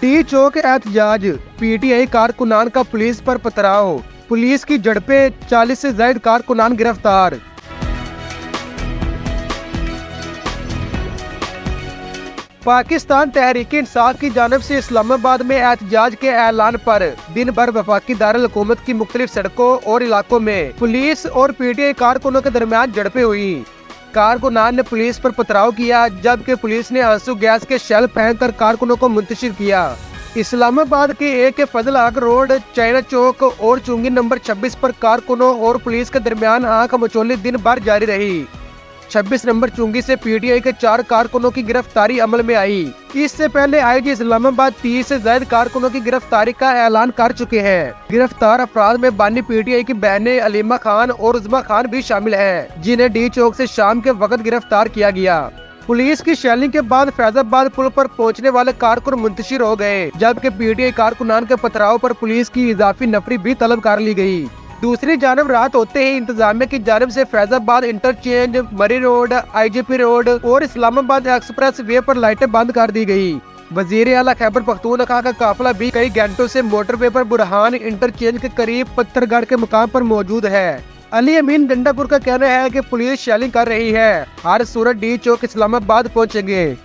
D चौक एहतजाज, PTI कारकुनान का police पर पथराव, पुलिस की झड़पें, 40 से ज्यादा कारकुनान गिरफ्तार। पाकिस्तान तहरीक इंसाफ की जानिब से इस्लामाबाद में एहतजाज के ऐलान पर दिन भर वफाकी दारुल हुकूमत की मुख्तलिफ सड़कों और इलाकों में पुलिस और पीटीआई कारकुनों के दरमियान झड़पें हुई। कारकुनान ने पुलिस पर पथराव किया, जबकि पुलिस ने आंसू गैस के शेल फेंककर कारकुनों को मुंतशिर किया। इस्लामाबाद के AK फजल हक रोड, चाइना चौक और चुंगी नंबर 26 पर कारकुनों और पुलिस के दरमियान आंख मचोली दिन भर जारी रही। 26 नंबर चुंगी से पीटीआई के 4 कारकुनों की गिरफ्तारी अमल में आई। इससे पहले आईजी इस्लामाबाद 30 से ज्यादा कारकुनों की गिरफ्तारी का ऐलान कर चुके हैं। गिरफ्तार अफराद में बानी पीटीआई की बहनें अलीमा खान और उज़मा खान भी शामिल है, जिन्हें डी चौक से शाम के वक्त गिरफ्तार किया गया। पुलिस की शेलिंग के बाद फैजाबाद पुल पर पहुंचने वाले कारकुन मुंतशिर हो गए, जबकि पीटीआई कारकुनान के पथराव पर पुलिस की इजाफी नफरी भी तलब कर ली गई। दूसरी जानब रात होते ही इंतजामिया की जानब से फैजाबाद इंटरचेंज, मरी रोड, IGP रोड और इस्लामाबाद एक्सप्रेस वे पर लाइटें बंद कर दी गई। वजीर आला खैबर पख्तूनख्वा का काफिला भी कई घंटों से मोटरवे पर बुरहान इंटरचेंज के करीब पत्थरगढ़ के मुकाम पर मौजूद है। अली अमीन डंडापुर का कहना है कि पुलिस शेलिंग कर रही है, हर सूरत डी चौक इस्लामाबाद पहुंचेंगे।